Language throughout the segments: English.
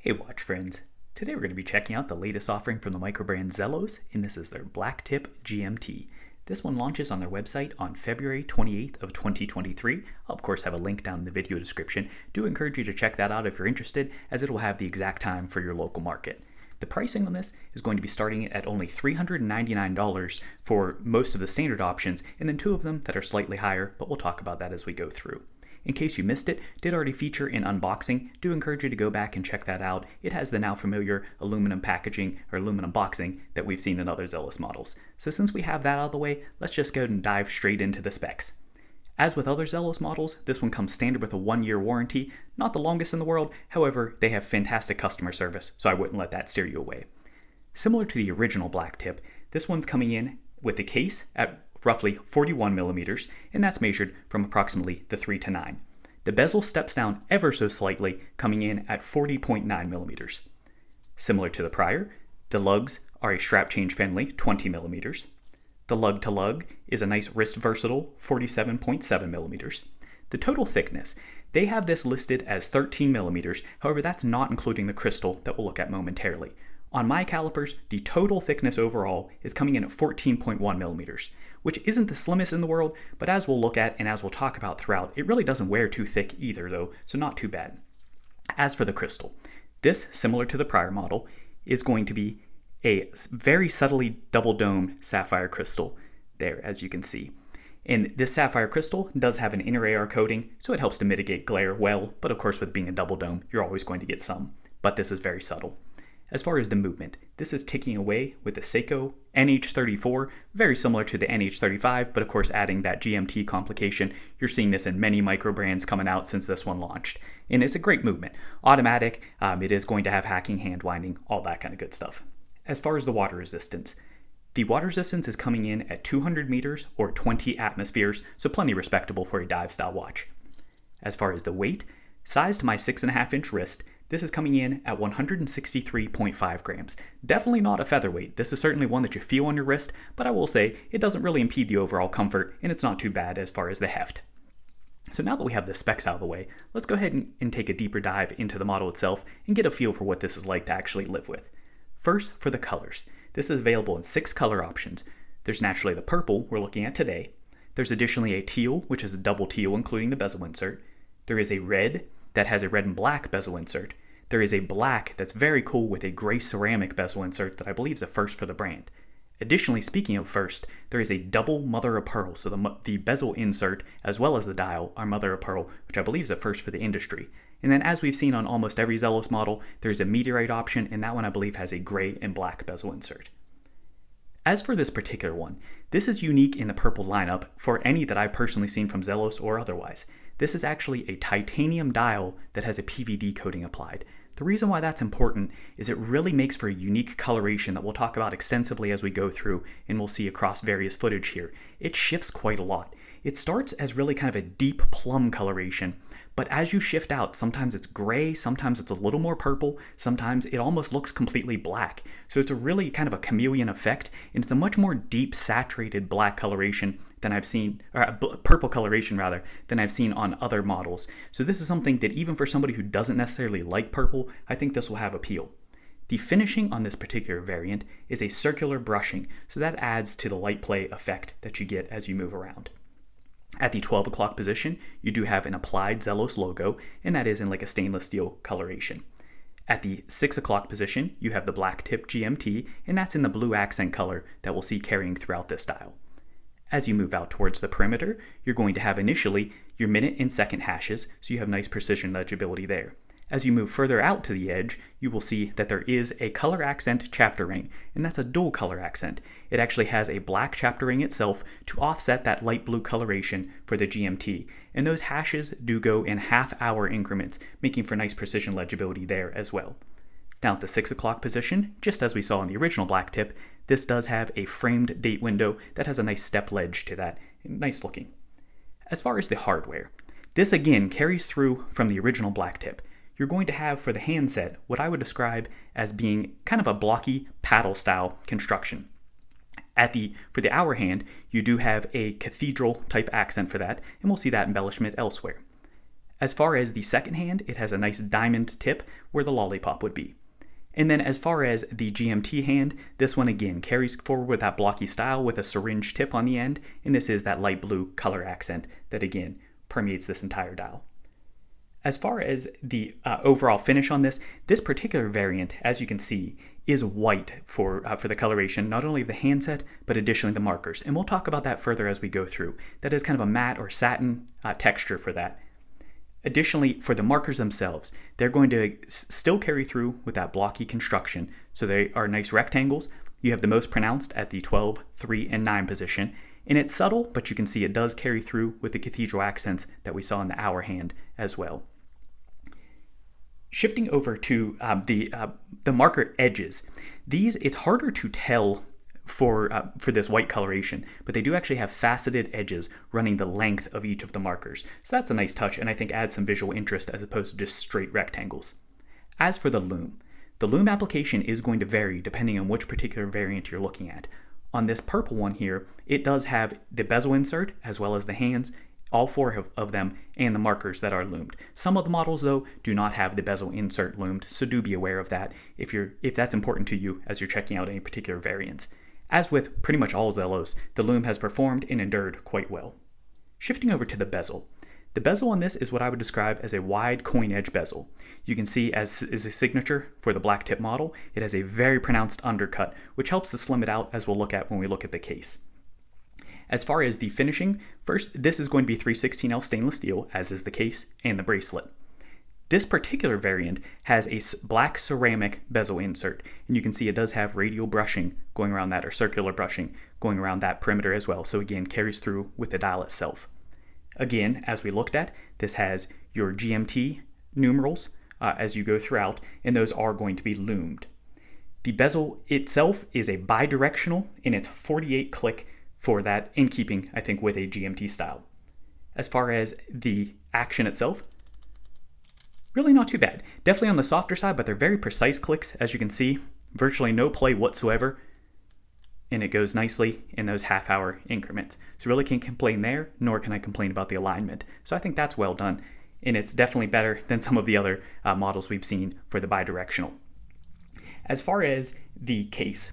Hey watch friends, today we're going to be checking out the latest offering from the microbrand Zelos, and this is their Blacktip GMT. This one launches on their website on February 28th of 2023. I'll of course have a link down in the video description. Do encourage you to check that out if you're interested, as it will have the exact time for your local market. The pricing on this is going to be starting at only $399 for most of the standard options, and then two of them that are slightly higher, but we'll talk about that as we go through. In case you missed it, did already feature in unboxing. Do encourage you to go back and check that out. It has the now familiar aluminum packaging or aluminum boxing that we've seen in other Zelos models. So since we have that out of the way, let's just go ahead and dive straight into the specs. As with other Zelos models, this one comes standard with a 1-year warranty, not the longest in the world. However, they have fantastic customer service, so I wouldn't let that steer you away. Similar to the original Blacktip, this one's coming in with the case at roughly 41 millimeters, and that's measured from approximately the 3 to 9. The bezel steps down ever so slightly, coming in at 40.9 millimeters. Similar to the prior, the lugs are a strap change friendly 20 millimeters. The lug to lug is a nice wrist versatile 47.7 millimeters. The total thickness, they have this listed as 13 millimeters, however that's not including the crystal that we'll look at momentarily. On my calipers, the total thickness overall is coming in at 14.1 millimeters, which isn't the slimmest in the world, but as we'll look at and as we'll talk about throughout, it really doesn't wear too thick either though, so not too bad. As for the crystal, this, similar to the prior model, is going to be a very subtly double dome sapphire crystal there, as you can see. And this sapphire crystal does have an inner AR coating, so it helps to mitigate glare well, but of course with being a double dome, you're always going to get some, but this is very subtle. As far as the movement, this is ticking away with the Seiko NH34, very similar to the NH35, but of course adding that GMT complication. You're seeing this in many micro brands coming out since this one launched. And it's a great movement. Automatic, it is going to have hacking, hand winding, all that kind of good stuff. As far as the water resistance, the water resistance is coming in at 200 meters or 20 atmospheres, so plenty respectable for a dive style watch. As far as the weight, sized to my 6.5-inch wrist, this is coming in at 163.5 grams. Definitely not a featherweight. This is certainly one that you feel on your wrist, but I will say it doesn't really impede the overall comfort, and it's not too bad as far as the heft. So now that we have the specs out of the way, let's go ahead and take a deeper dive into the model itself and get a feel for what this is like to actually live with. First, for the colors. This is available in 6 color options. There's naturally the purple we're looking at today. There's additionally a teal, which is a double teal including the bezel insert. There is a red that has a red and black bezel insert. There is a black that's very cool with a gray ceramic bezel insert that I believe is a first for the brand. Additionally, speaking of first, there is a double mother of pearl, so the bezel insert as well as the dial are mother of pearl, which I believe is a first for the industry. And then as we've seen on almost every Zelos model, there's a meteorite option, and that one I believe has a gray and black bezel insert. As for this particular one, this is unique in the purple lineup for any that I've personally seen from Zelos or otherwise. This is actually a titanium dial that has a PVD coating applied. The reason why that's important is it really makes for a unique coloration that we'll talk about extensively as we go through and we'll see across various footage here. It shifts quite a lot. It starts as really kind of a deep plum coloration, but as you shift out, sometimes it's gray, sometimes it's a little more purple, sometimes it almost looks completely black. So it's a really kind of a chameleon effect, and it's a much more deep saturated black coloration than I've seen, or purple coloration rather, than I've seen on other models. So this is something that even for somebody who doesn't necessarily like purple, I think this will have appeal. The finishing on this particular variant is a circular brushing, so that adds to the light play effect that you get as you move around. At the 12 o'clock position, you do have an applied Zelos logo, and that is in like a stainless steel coloration. At the 6 o'clock position, you have the Blacktip GMT, and that's in the blue accent color that we'll see carrying throughout this style. As you move out towards the perimeter, you're going to have initially your minute and second hashes, so you have nice precision legibility there. As you move further out to the edge, you will see that there is a color accent chapter ring, and that's a dual color accent. It actually has a black chapter ring itself to offset that light blue coloration for the GMT, and those hashes do go in half-hour increments, making for nice precision legibility there as well. Now at the 6 o'clock position, just as we saw in the original Blacktip, this does have a framed date window that has a nice step ledge to that, nice looking. As far as the hardware, this again carries through from the original Blacktip. You're going to have for the handset what I would describe as being kind of a blocky paddle style construction. For the hour hand, you do have a cathedral type accent for that, and we'll see that embellishment elsewhere. As far as the second hand, it has a nice diamond tip where the lollipop would be. And then as far as the GMT hand, this one again carries forward with that blocky style with a syringe tip on the end, and this is that light blue color accent that again permeates this entire dial. As far as the overall finish on this particular variant, as you can see, is white for the coloration, not only of the handset, but additionally the markers. And we'll talk about that further as we go through. That is kind of a matte or satin texture for that. Additionally, for the markers themselves, they're going to still carry through with that blocky construction. So they are nice rectangles. You have the most pronounced at the 12, 3, and 9 position. And it's subtle, but you can see it does carry through with the cathedral accents that we saw in the hour hand as well. Shifting over to the marker edges, it's harder to tell for this white coloration, but they do actually have faceted edges running the length of each of the markers. So that's a nice touch, and I think adds some visual interest as opposed to just straight rectangles. As for the loom application is going to vary depending on which particular variant you're looking at. On this purple one here, it does have the bezel insert as well as the hands, all 4 of them, and the markers that are loomed. Some of the models, though, do not have the bezel insert loomed, so do be aware of that if that's important to you as you're checking out any particular variants. As with pretty much all Zelos, the loom has performed and endured quite well. Shifting over to the bezel. The bezel on this is what I would describe as a wide coin edge bezel. You can see, as is a signature for the Blacktip model, it has a very pronounced undercut, which helps to slim it out, as we'll look at when we look at the case. As far as the finishing, first, this is going to be 316L stainless steel, as is the case and the bracelet. This particular variant has a black ceramic bezel insert, and you can see it does have radial brushing going around that, or circular brushing going around that perimeter as well, so again carries through with the dial itself. Again, as we looked at, this has your GMT numerals as you go throughout, and those are going to be loomed. The bezel itself is a bidirectional, and it's 48 click for that, in keeping, I think, with a GMT style. As far as the action itself, really not too bad. Definitely on the softer side, but they're very precise clicks, as you can see. Virtually no play whatsoever, and it goes nicely in those half-hour increments. So really can't complain there, nor can I complain about the alignment. So I think that's well done, and it's definitely better than some of the other models we've seen for the bidirectional. As far as the case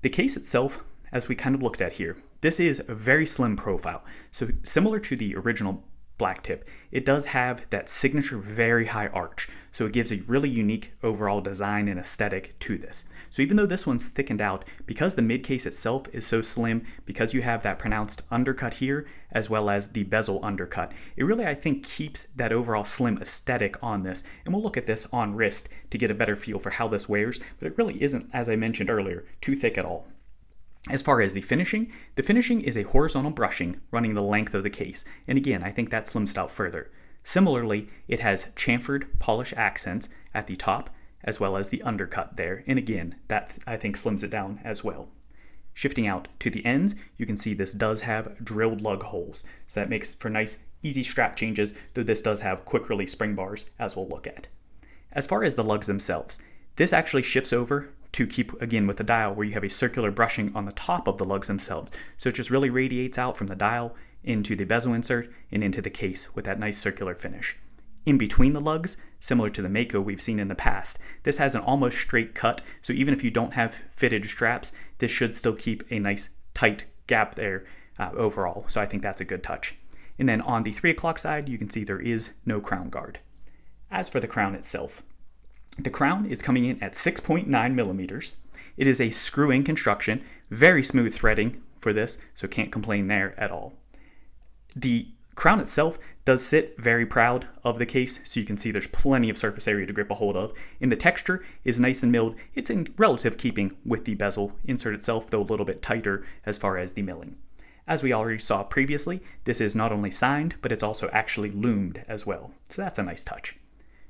itself, as we kind of looked at here, this is a very slim profile. So similar to the original Blacktip, it does have that signature very high arch, so it gives a really unique overall design and aesthetic to this. So even though this one's thickened out, because the mid case itself is so slim, because you have that pronounced undercut here as well as the bezel undercut, it really, I think, keeps that overall slim aesthetic on this. And we'll look at this on wrist to get a better feel for how this wears, but it really isn't, as I mentioned earlier, too thick at all. As far as the finishing is a horizontal brushing running the length of the case, and again, I think that slims it out further. Similarly, it has chamfered polish accents at the top as well as the undercut there, and again, that I think slims it down as well. Shifting out to the ends, you can see this does have drilled lug holes, so that makes for nice, easy strap changes, though this does have quick release spring bars, as we'll look at. As far as the lugs themselves, this actually shifts over to keep, again, with the dial, where you have a circular brushing on the top of the lugs themselves. So it just really radiates out from the dial into the bezel insert and into the case with that nice circular finish. In between the lugs, similar to the Mako we've seen in the past, this has an almost straight cut, so even if you don't have fitted straps, this should still keep a nice tight gap there overall, so I think that's a good touch. And then on the 3 o'clock side, you can see there is no crown guard. As for the crown itself, the crown is coming in at 6.9 millimeters. It is a screw-in construction, very smooth threading for this, so can't complain there at all. The crown itself does sit very proud of the case, so you can see there's plenty of surface area to grip a hold of. And the texture is nice and milled. It's in relative keeping with the bezel insert itself, though a little bit tighter as far as the milling. As we already saw previously, this is not only signed, but it's also actually loomed as well, so that's a nice touch.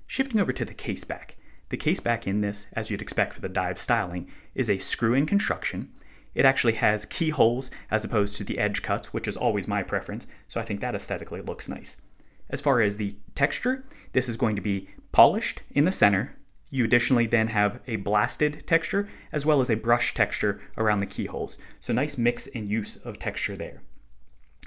Shifting over to the case back. The case back in this, as you'd expect for the dive styling, is a screw-in construction. It actually has keyholes as opposed to the edge cuts, which is always my preference, so I think that aesthetically looks nice. As far as the texture, this is going to be polished in the center. You additionally then have a blasted texture as well as a brush texture around the keyholes. So nice mix and use of texture there.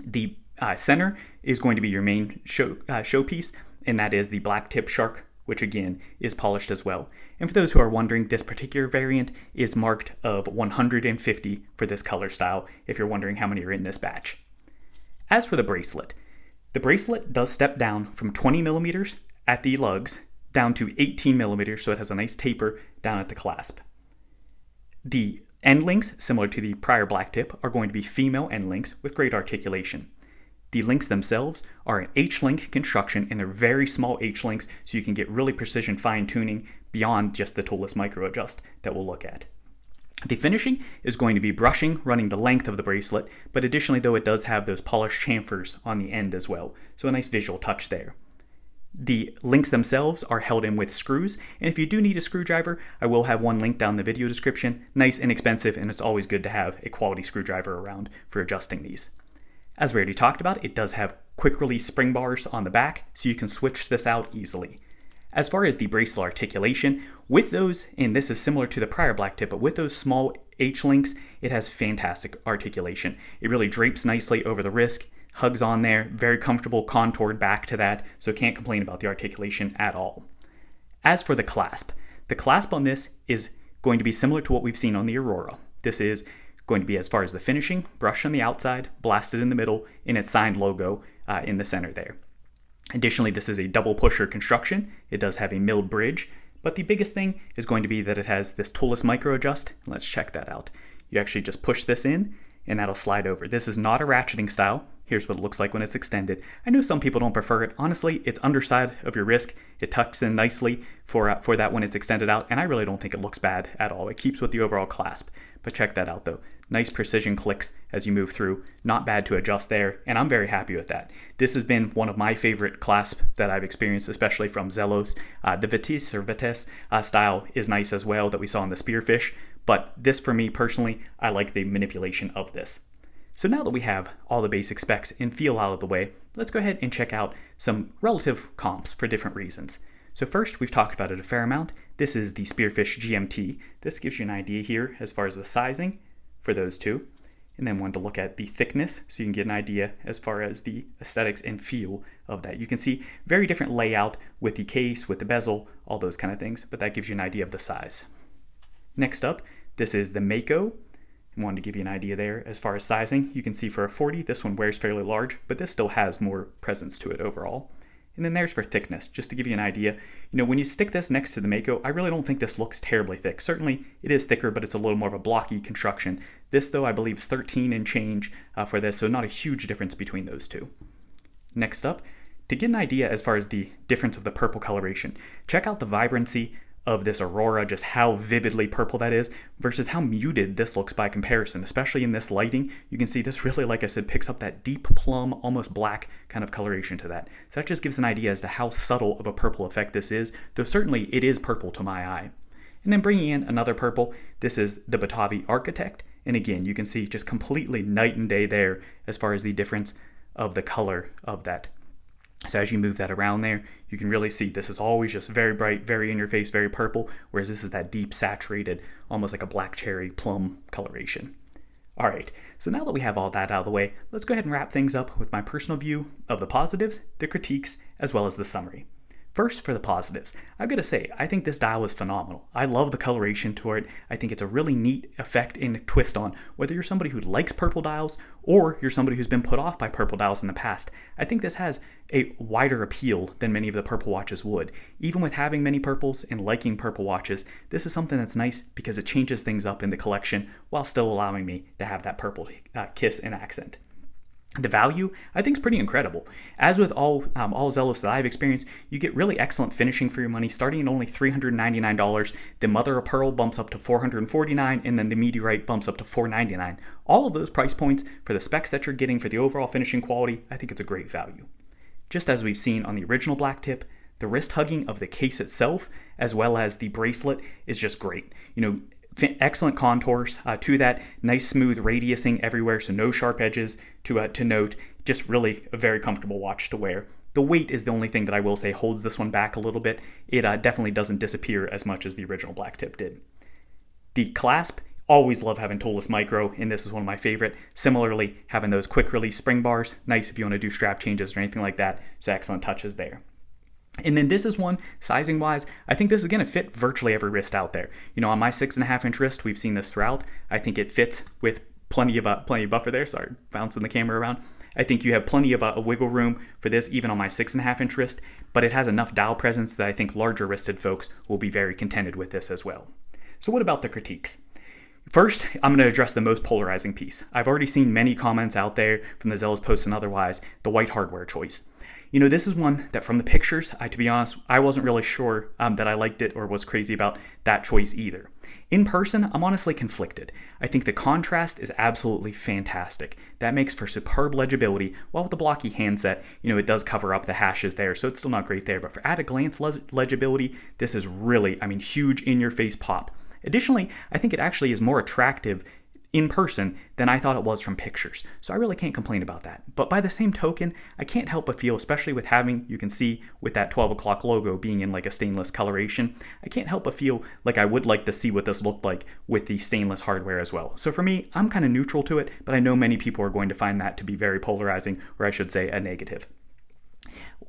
The center is going to be your main showpiece, and that is the Blacktip Shark, which again is polished as well. And for those who are wondering, this particular variant is marked of 150 for this color style, if you're wondering how many are in this batch. As for the bracelet does step down from 20 millimeters at the lugs down to 18 millimeters, so it has a nice taper down at the clasp. The end links, similar to the prior Blacktip, are going to be female end links with great articulation. The links themselves are an H-link construction, and they're very small H-links, so you can get really precision fine-tuning beyond just the toolless micro adjust that we'll look at. The finishing is going to be brushing running the length of the bracelet, but additionally though it does have those polished chamfers on the end as well, so a nice visual touch there. The links themselves are held in with screws, and if you do need a screwdriver, I will have one linked down in the video description. Nice, inexpensive, and it's always good to have a quality screwdriver around for adjusting these. As we already talked about, it does have quick release spring bars on the back, so you can switch this out easily. As far as the bracelet articulation, with those, and this is similar to the prior Blacktip, but with those small H-links, it has fantastic articulation. It really drapes nicely over the wrist, hugs on there, very comfortable contoured back to that, so can't complain about the articulation at all. As for the clasp on this is going to be similar to what we've seen on the Aurora. This is going to be, as far as the finishing, brushed on the outside, blasted in the middle, and its signed logo in the center there. Additionally, this is a double pusher construction. It does have a milled bridge, but the biggest thing is going to be that it has this toolless micro adjust. Let's check that out. You actually just push this in and that'll slide over. This is not a ratcheting style. Here's what it looks like when it's extended. I know some people don't prefer it. Honestly, it's underside of your wrist. It tucks in nicely for that when it's extended out, and I really don't think it looks bad at all. It keeps with the overall clasp. But check that out though. Nice precision clicks as you move through. Not bad to adjust there, and I'm very happy with that. This has been one of my favorite clasp that I've experienced, especially from Zelos. The Vitesse style is nice as well that we saw in the Spearfish, but this for me personally, I like the manipulation of this. So now that we have all the basic specs and feel out of the way, let's go ahead and check out some relative comps for different reasons. So first, we've talked about it a fair amount. This is the Spearfish GMT. This gives you an idea here as far as the sizing for those two. And then one to look at the thickness, so you can get an idea as far as the aesthetics and feel of that. You can see very different layout with the case, with the bezel, all those kind of things, but that gives you an idea of the size. Next up, this is the Mako. I wanted to give you an idea there as far as sizing. You can see for a 40, this one wears fairly large, but this still has more presence to it overall. And then there's for thickness, just to give you an idea. You know, when you stick this next to the Mako, I really don't think this looks terribly thick. Certainly, it is thicker, but it's a little more of a blocky construction. This, though, I believe is 13 and change for this, so not a huge difference between those two. Next up, to get an idea as far as the difference of the purple coloration, check out the vibrancy of this Aurora, just how vividly purple that is versus how muted this looks by comparison, especially in this lighting. You can see this really, like I said, picks up that deep plum, almost black kind of coloration to that. So that just gives an idea as to how subtle of a purple effect this is, though certainly it is purple to my eye. And then bringing in another purple, this is the Batavi Architect. And again, you can see just completely night and day there as far as the difference of the color of that. So as you move that around there, you can really see this is always just very bright, very in your face, very purple, whereas this is that deep saturated, almost like a black cherry plum coloration. All right, so now that we have all that out of the way, let's go ahead and wrap things up with my personal view of the positives, the critiques, as well as the summary. First, for the positives, I've got to say, I think this dial is phenomenal. I love the coloration to it. I think it's a really neat effect and twist on whether you're somebody who likes purple dials or you're somebody who's been put off by purple dials in the past. I think this has a wider appeal than many of the purple watches would. Even with having many purples and liking purple watches, this is something that's nice because it changes things up in the collection while still allowing me to have that purple kiss and accent. The value, I think, is pretty incredible. As with all Zelos that I've experienced, you get really excellent finishing for your money, starting at only $399. The Mother of Pearl bumps up to $449, and then the Meteorite bumps up to $499. All of those price points for the specs that you're getting for the overall finishing quality, I think it's a great value. Just as we've seen on the original Blacktip, the wrist hugging of the case itself, as well as the bracelet, is just great. You know, excellent contours to that, nice smooth radiusing everywhere, so no sharp edges to note. Just really a very comfortable watch to wear. The weight is the only thing that I will say holds this one back a little bit. It definitely doesn't disappear as much as the original Blacktip did. The clasp, always love having toolless micro, and this is one of my favorite. Similarly, having those quick release spring bars, nice if you want to do strap changes or anything like that, so excellent touches there. And then this is one, sizing wise, I think this is going to fit virtually every wrist out there. On my 6.5-inch wrist, we've seen this throughout. I think it fits with plenty of buffer there. Sorry, bouncing the camera around. I think you have plenty of wiggle room for this even on my 6.5-inch wrist, but it has enough dowel presence that I think larger wristed folks will be very contented with this as well. So what about the critiques? First, I'm going to address the most polarizing piece. I've already seen many comments out there from the Zelos posts and otherwise, the white hardware choice. This is one that from the pictures, to be honest, I wasn't really sure that I liked it or was crazy about that choice either. In person, I'm honestly conflicted. I think the contrast is absolutely fantastic. That makes for superb legibility, while with the blocky handset, it does cover up the hashes there, so it's still not great there. But for at-a-glance legibility, this is really, huge in-your-face pop. Additionally, I think it actually is more attractive in person than I thought it was from pictures. So I really can't complain about that. But by the same token, I can't help but feel, especially with having, you can see with that 12 o'clock logo being in like a stainless coloration, I can't help but feel like I would like to see what this looked like with the stainless hardware as well. So for me, I'm kind of neutral to it, but I know many people are going to find that to be very polarizing, or I should say a negative.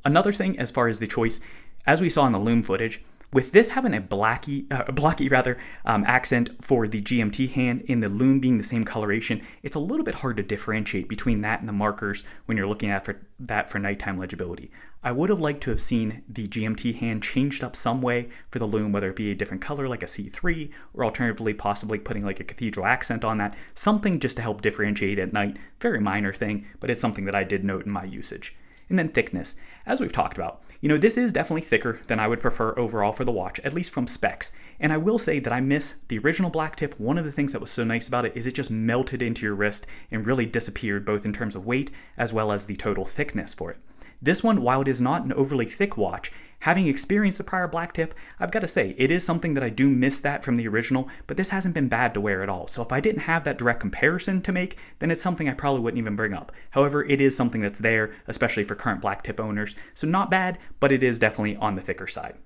Another thing as far as the choice, as we saw in the Lume footage, with this having a blocky accent for the GMT hand and the Lume being the same coloration, it's a little bit hard to differentiate between that and the markers when you're looking at that for nighttime legibility. I would have liked to have seen the GMT hand changed up some way for the Lume, whether it be a different color like a C3, or alternatively possibly putting like a cathedral accent on that, something just to help differentiate at night. Very minor thing, but it's something that I did note in my usage. And then thickness, as we've talked about. This is definitely thicker than I would prefer overall for the watch, at least from specs. And I will say that I miss the original Blacktip. One of the things that was so nice about it is it just melted into your wrist and really disappeared, both in terms of weight as well as the total thickness for it. This one, while it is not an overly thick watch, having experienced the prior Blacktip, I've got to say, it is something that I do miss that from the original, but this hasn't been bad to wear at all. So if I didn't have that direct comparison to make, then it's something I probably wouldn't even bring up. However, it is something that's there, especially for current Blacktip owners. So not bad, but it is definitely on the thicker side.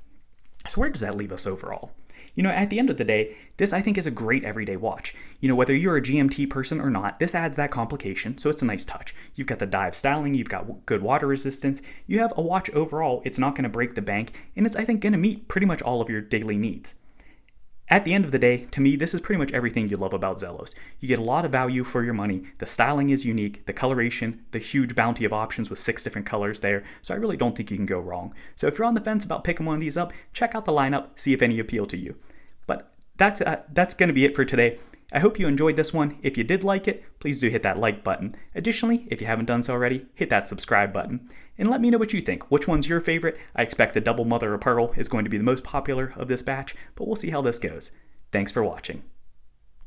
So where does that leave us overall? At the end of the day, this I think is a great everyday watch. Whether you're a GMT person or not, this adds that complication, so it's a nice touch. You've got the dive styling, you've got good water resistance, you have a watch overall, it's not going to break the bank, and it's I think going to meet pretty much all of your daily needs. At the end of the day, to me, this is pretty much everything you love about Zelos. You get a lot of value for your money, the styling is unique, the coloration, the huge bounty of options with 6 different colors there, so I really don't think you can go wrong. So if you're on the fence about picking one of these up, check out the lineup, see if any appeal to you. But that's going to be it for today. I hope you enjoyed this one. If you did like it, please do hit that like button. Additionally, if you haven't done so already, hit that subscribe button. And let me know what you think. Which one's your favorite? I expect the double mother of pearl is going to be the most popular of this batch, but we'll see how this goes. Thanks for watching.